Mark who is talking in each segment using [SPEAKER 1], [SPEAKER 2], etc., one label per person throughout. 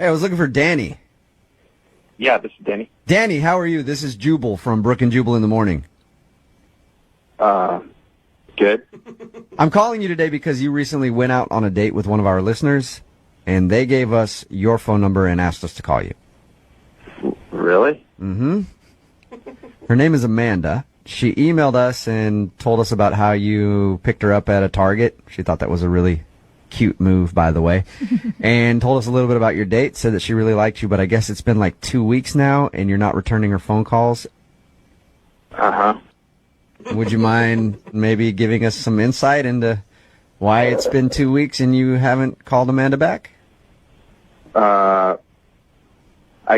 [SPEAKER 1] Hey, I was looking for Danny.
[SPEAKER 2] Yeah, this is Danny.
[SPEAKER 1] Danny, how are you? This is Jubal from Brook and Jubal in the Morning.
[SPEAKER 2] Good.
[SPEAKER 1] I'm calling you today because you recently went out on a date with one of our listeners, and they gave us your phone number and asked us to call you.
[SPEAKER 2] Really?
[SPEAKER 1] Mm-hmm. Her name is Amanda. She emailed us and told us about how you picked her up at a Target. She thought that was a really cute move, by the way, and told us a little bit about your date, said that she really liked you, but I guess it's been like 2 weeks now, and you're not returning her phone calls.
[SPEAKER 2] Uh-huh.
[SPEAKER 1] Would you mind maybe giving us some insight into why it's been 2 weeks and you haven't called Amanda back?
[SPEAKER 2] I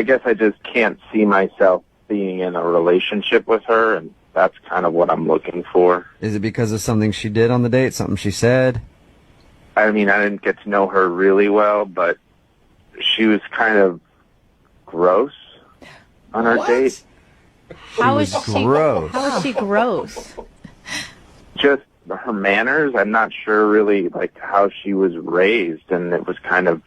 [SPEAKER 2] guess I just can't see myself being in a relationship with her, and that's kind of what I'm looking for.
[SPEAKER 1] Is it because of something she did on the date, something she said?
[SPEAKER 2] I mean, I didn't get to know her really well, but she was kind of gross on our date.
[SPEAKER 3] How is she
[SPEAKER 1] gross?
[SPEAKER 3] How is she gross?
[SPEAKER 2] Just her manners. I'm not sure really like how she was raised, and it was kind of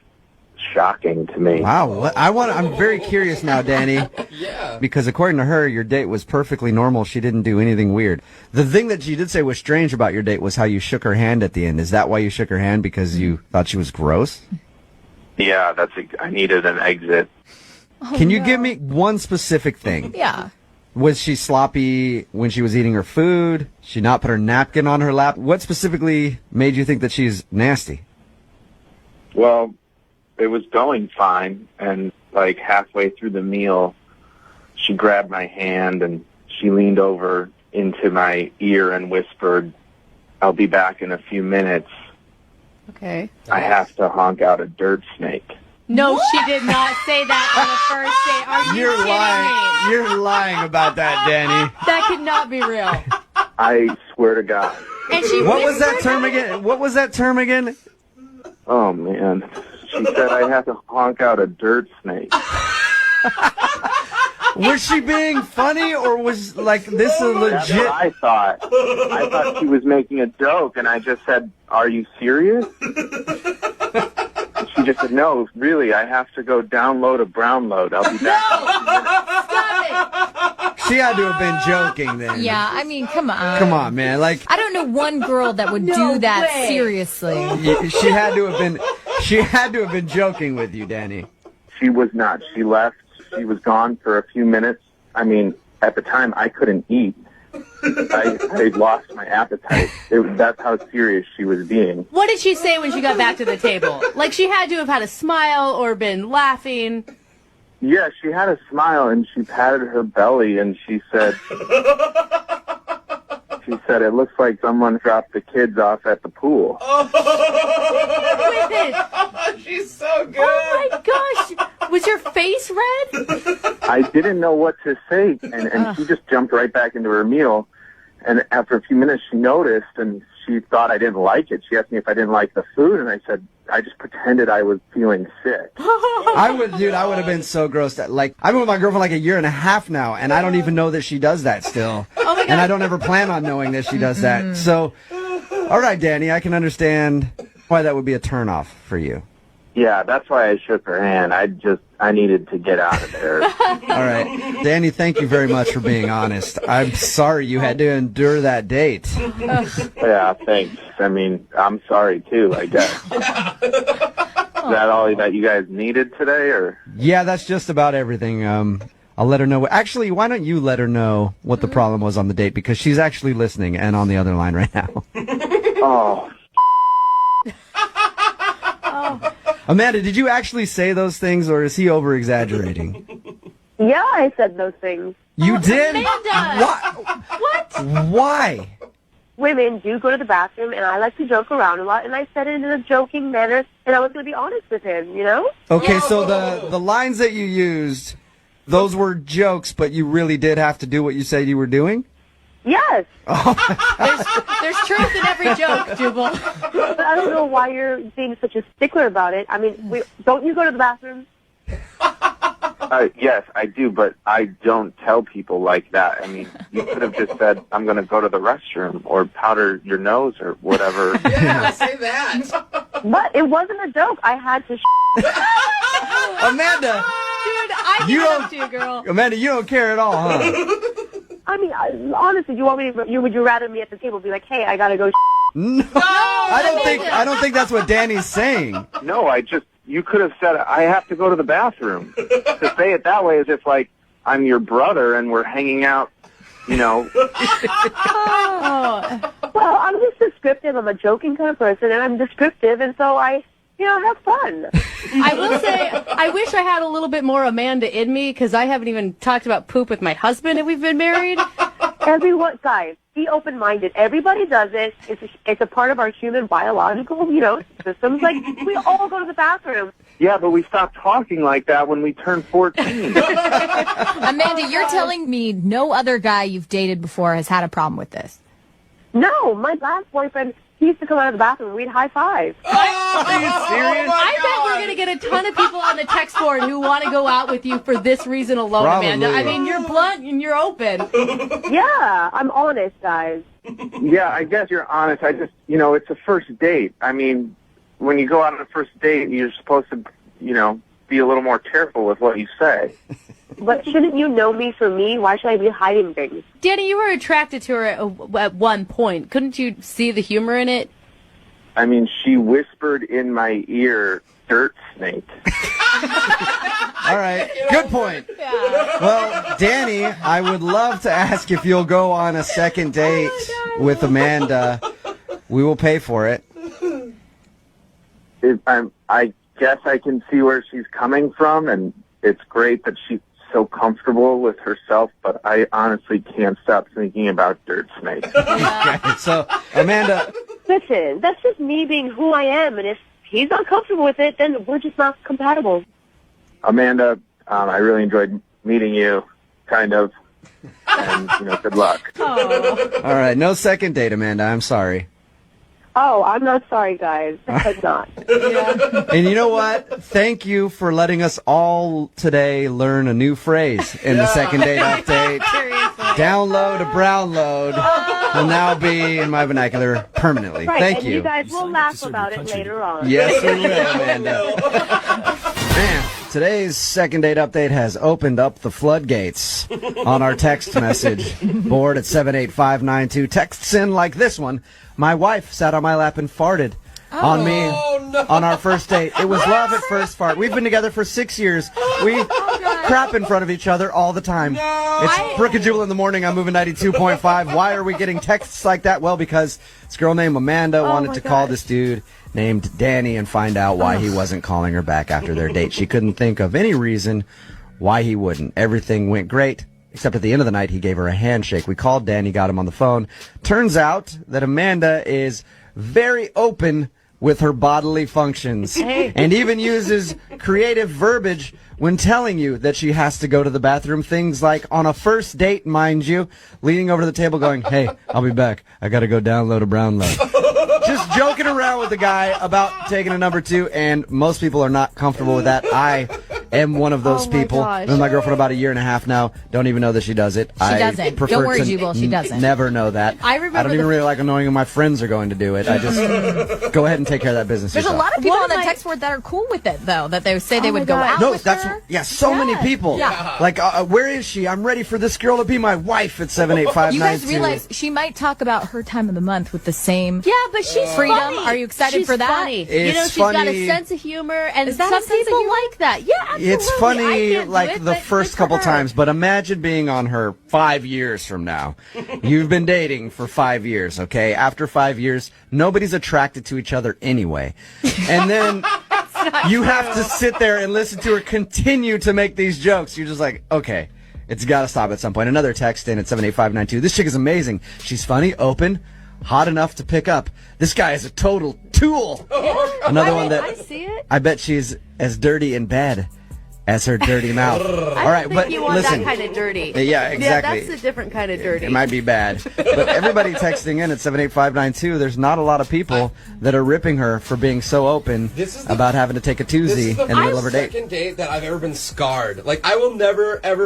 [SPEAKER 2] shocking to me.
[SPEAKER 1] Wow, I'm very curious now, Danny. Yeah. Because according to her, your date was perfectly normal. She didn't do anything weird. The thing that she did say was strange about your date was how you shook her hand at the end. Is that why you shook her hand? Because you thought she was gross?
[SPEAKER 2] Yeah, I needed an exit.
[SPEAKER 1] Can you give me one specific thing?
[SPEAKER 3] Yeah.
[SPEAKER 1] Was she sloppy when she was eating her food? She not put her napkin on her lap? What specifically made you think that she's nasty?
[SPEAKER 2] Well, it was going fine, and like halfway through the meal, she grabbed my hand and she leaned over into my ear and whispered, "I'll be back in a few minutes.
[SPEAKER 3] Okay.
[SPEAKER 2] I have to honk out a dirt snake."
[SPEAKER 3] No, she did not say that on the first date. Are you
[SPEAKER 1] You're
[SPEAKER 3] kidding
[SPEAKER 1] lying.
[SPEAKER 3] me?
[SPEAKER 1] You're lying about that, Danny.
[SPEAKER 3] That could not be real.
[SPEAKER 2] I swear to God.
[SPEAKER 3] And she
[SPEAKER 1] What was that term again? What was that term again?
[SPEAKER 2] Oh, man. She said I have to honk out a dirt snake.
[SPEAKER 1] Was she being funny, or was like this a
[SPEAKER 2] That's
[SPEAKER 1] legit?
[SPEAKER 2] what I thought. I thought she was making a joke, and I just said, "Are you serious?" She just said, "No, really, I have to go download a brownload. I'll be back."
[SPEAKER 3] Stop
[SPEAKER 1] She had to have been joking then.
[SPEAKER 3] it. Yeah, I mean, come on.
[SPEAKER 1] Come on, man. Like
[SPEAKER 3] I don't know one girl that would do that
[SPEAKER 4] way.
[SPEAKER 3] seriously.
[SPEAKER 1] she had to have been. She had to have been joking with you, Danny.
[SPEAKER 2] She was not. She left. She was gone for a few minutes. I mean, at the time, I couldn't eat. I lost my appetite. That's how serious she was being.
[SPEAKER 4] What did she say when she got back to the table? Like, she had to have had a smile or been laughing.
[SPEAKER 2] Yeah, she had a smile, and she patted her belly, and she said, "It looks like someone dropped the kids off at the pool."
[SPEAKER 4] With it.
[SPEAKER 5] She's so good.
[SPEAKER 4] Oh my gosh. Was your face red?
[SPEAKER 2] I didn't know what to say, and she just jumped right back into her meal. And after a few minutes, she noticed, and she thought I didn't like it. She asked me if I didn't like the food, and I said, I just pretended I was feeling sick.
[SPEAKER 1] I would have been so grossed out. Like, I've been with my girlfriend like a year and a half now, and I don't even know that she does that still.
[SPEAKER 4] Oh my God.
[SPEAKER 1] And I don't ever plan on knowing that she does that. So, all right, Danny, I can understand why that would be a turnoff for you.
[SPEAKER 2] Yeah, that's why I shook her hand. I needed to get out of there.
[SPEAKER 1] All right. Danny, thank you very much for being honest. I'm sorry you had to endure that date.
[SPEAKER 2] Yeah, thanks. I mean, I'm sorry, too, I guess. Is that all that you guys needed today, or?
[SPEAKER 1] Yeah, that's just about everything. I'll let her know. Actually, why don't you let her know what the problem was on the date? Because she's actually listening and on the other line right now.
[SPEAKER 2] Oh.
[SPEAKER 1] Amanda, did you actually say those things, or is he over-exaggerating?
[SPEAKER 6] Yeah, I said those things.
[SPEAKER 1] You did?
[SPEAKER 4] Amanda!
[SPEAKER 1] What? Why?
[SPEAKER 6] Women do go to the bathroom, and I like to joke around a lot, and I said it in a joking manner, and I was going to be honest with him, you know?
[SPEAKER 1] Okay, so the lines that you used, those were jokes, but you really did have to do what you said you were doing?
[SPEAKER 6] Yes.
[SPEAKER 4] There's truth in every joke, Jubal.
[SPEAKER 6] But I don't know why you're being such a stickler about it. I mean, don't you go to the bathroom?
[SPEAKER 2] Yes, I do, but I don't tell people like that. I mean, you could have just said, "I'm going to go to the restroom," or powder your nose, or whatever.
[SPEAKER 5] Yeah, say that.
[SPEAKER 6] But it wasn't a joke. I had to
[SPEAKER 1] Amanda,
[SPEAKER 4] Dude, I
[SPEAKER 1] You
[SPEAKER 4] give it
[SPEAKER 1] don't-
[SPEAKER 4] up to you, girl.
[SPEAKER 1] Amanda, you don't care at all, huh?
[SPEAKER 6] I mean, honestly, you want me to, would you rather me at the table be like, hey, I gotta go
[SPEAKER 1] No, I don't think that's what Danny's saying.
[SPEAKER 2] No, you could have said, I have to go to the bathroom. To say it that way is if, like, I'm your brother and we're hanging out, you know.
[SPEAKER 4] Oh.
[SPEAKER 6] Well, I'm just descriptive. I'm a joking kind of person, and I'm descriptive, and so I have fun.
[SPEAKER 4] I will say, I wish I had a little bit more Amanda in me, because I haven't even talked about poop with my husband and we've been married.
[SPEAKER 6] Everyone, guys, be open-minded. Everybody does it. It's a part of our human biological, systems. Like, we all go to the bathroom.
[SPEAKER 2] Yeah, but we stopped talking like that when we turned 14.
[SPEAKER 7] Amanda, you're telling me no other guy you've dated before has had a problem with this?
[SPEAKER 6] No, my last boyfriend, he used to come out of the bathroom and we'd high-five.
[SPEAKER 1] Are you serious?
[SPEAKER 4] I bet we're going to get a ton of people on the text board who want to go out with you for this reason alone,
[SPEAKER 1] Probably.
[SPEAKER 4] Amanda. I mean, you're blunt and you're open.
[SPEAKER 6] Yeah, I'm honest, guys.
[SPEAKER 2] Yeah, I guess you're honest. It's a first date. I mean, when you go out on a first date, you're supposed to, be a little more careful with what you say.
[SPEAKER 6] But shouldn't you know me for me? Why should I be hiding things?
[SPEAKER 4] Danny, you were attracted to her at one point. Couldn't you see the humor in it?
[SPEAKER 2] I mean, she whispered in my ear, dirt snake.
[SPEAKER 1] All right, good point. Well, Danny, I would love to ask if you'll go on a second date with Amanda. We will pay for it.
[SPEAKER 2] I guess I can see where she's coming from, and it's great that she's so comfortable with herself, but I honestly can't stop thinking about dirt snake.
[SPEAKER 1] Okay, so, Amanda,
[SPEAKER 6] Listen, that's just me being who I am, and if he's not comfortable with it, then we're just not compatible.
[SPEAKER 2] Amanda, I really enjoyed meeting you, kind of, and, good luck.
[SPEAKER 1] all right, no second date, Amanda. I'm sorry.
[SPEAKER 6] Oh, I'm not sorry, guys. I'm not.
[SPEAKER 1] And you know what? Thank you for letting us all today learn a new phrase in the second date update.
[SPEAKER 4] Seriously.
[SPEAKER 1] Download a brown load will now be in my vernacular permanently.
[SPEAKER 6] Right,
[SPEAKER 1] Thank
[SPEAKER 6] and
[SPEAKER 1] you.
[SPEAKER 6] you guys will laugh about it later on.
[SPEAKER 1] Yes, we will, Amanda. Man, today's second date update has opened up the floodgates on our text message board at 78592. Texts in like this one. My wife sat on my lap and farted on me on our first date. It was love at first fart. We've been together for 6 years. We crap in front of each other all the time. It's Brooke and Jewel in the morning. I'm moving 92.5. Why are we getting texts like that? Well, because this girl named Amanda wanted to call this dude named Danny and find out why he wasn't calling her back after their date. She couldn't think of any reason why he wouldn't. Everything went great. Except at the end of the night, he gave her a handshake. We called Danny, got him on the phone. Turns out that Amanda is very open with her bodily functions and even uses creative verbiage when telling you that she has to go to the bathroom. Things like on a first date, mind you, leaning over to the table going, hey, I'll be back. I got to go download a brown load. Just joking around with the guy about taking a number 2, and most people are not comfortable with that. I am one of those people.
[SPEAKER 4] gosh.
[SPEAKER 1] Been with my girlfriend about a year and a half now. Don't even know that she does it.
[SPEAKER 7] She doesn't.
[SPEAKER 1] Prefer
[SPEAKER 7] Don't worry,
[SPEAKER 1] to
[SPEAKER 7] Jubal, she doesn't.
[SPEAKER 1] Never know that.
[SPEAKER 7] I remember
[SPEAKER 1] don't even
[SPEAKER 7] the-
[SPEAKER 1] really like knowing when my friends are going to do it. I just go ahead and take care of that business
[SPEAKER 7] There's a
[SPEAKER 1] yourself.
[SPEAKER 7] lot of people
[SPEAKER 4] One
[SPEAKER 7] on
[SPEAKER 4] of
[SPEAKER 7] the
[SPEAKER 4] my-
[SPEAKER 7] text board that are cool with it, though, that they say they
[SPEAKER 4] Oh my
[SPEAKER 7] would go
[SPEAKER 4] God.
[SPEAKER 7] out
[SPEAKER 1] No,
[SPEAKER 7] with
[SPEAKER 1] that's
[SPEAKER 7] her.
[SPEAKER 1] so many people.
[SPEAKER 7] Yeah.
[SPEAKER 1] Like, where is she? I'm ready for this girl to be my wife at 78592.
[SPEAKER 7] You guys realize she might talk about her time of the month with the same
[SPEAKER 4] Yeah, but she's
[SPEAKER 7] freedom.
[SPEAKER 4] funny.
[SPEAKER 7] Are you excited
[SPEAKER 4] She's
[SPEAKER 7] for that?
[SPEAKER 4] Funny.
[SPEAKER 1] It's
[SPEAKER 4] She's got
[SPEAKER 1] funny.
[SPEAKER 4] a sense of humor, and
[SPEAKER 7] Is that a
[SPEAKER 4] some
[SPEAKER 7] sense of
[SPEAKER 4] people
[SPEAKER 7] humor?
[SPEAKER 4] like that. Yeah, absolutely.
[SPEAKER 1] It's
[SPEAKER 4] I
[SPEAKER 1] funny,
[SPEAKER 4] can't do
[SPEAKER 1] like
[SPEAKER 4] it,
[SPEAKER 1] the
[SPEAKER 4] but
[SPEAKER 1] first
[SPEAKER 4] good for
[SPEAKER 1] couple
[SPEAKER 4] her.
[SPEAKER 1] times, but imagine being on her 5 years from now. You've been dating for 5 years, okay? After 5 years, nobody's attracted to each other anyway. And then you have to sit there and listen to her continue to make these jokes. You're just like, okay, it's got to stop at some point. Another text in at 78592. This chick is amazing. She's funny, open, hot enough to pick up. This guy is a total tool. Another one that
[SPEAKER 4] I see it.
[SPEAKER 1] I bet she's as dirty in bed as her dirty mouth. All right,
[SPEAKER 4] think
[SPEAKER 1] but
[SPEAKER 4] you want
[SPEAKER 1] listen.
[SPEAKER 4] that kind of dirty.
[SPEAKER 1] Yeah, exactly.
[SPEAKER 4] Yeah, that's a different kind of dirty.
[SPEAKER 1] It might be bad. But everybody texting in at 78592, there's not a lot of people that are ripping her for being so open
[SPEAKER 5] This is the-
[SPEAKER 1] about having to take a
[SPEAKER 5] This is
[SPEAKER 1] Tuesday
[SPEAKER 5] the
[SPEAKER 1] in the middle of her date.
[SPEAKER 5] second date that I've ever been scarred. Like, I will never, ever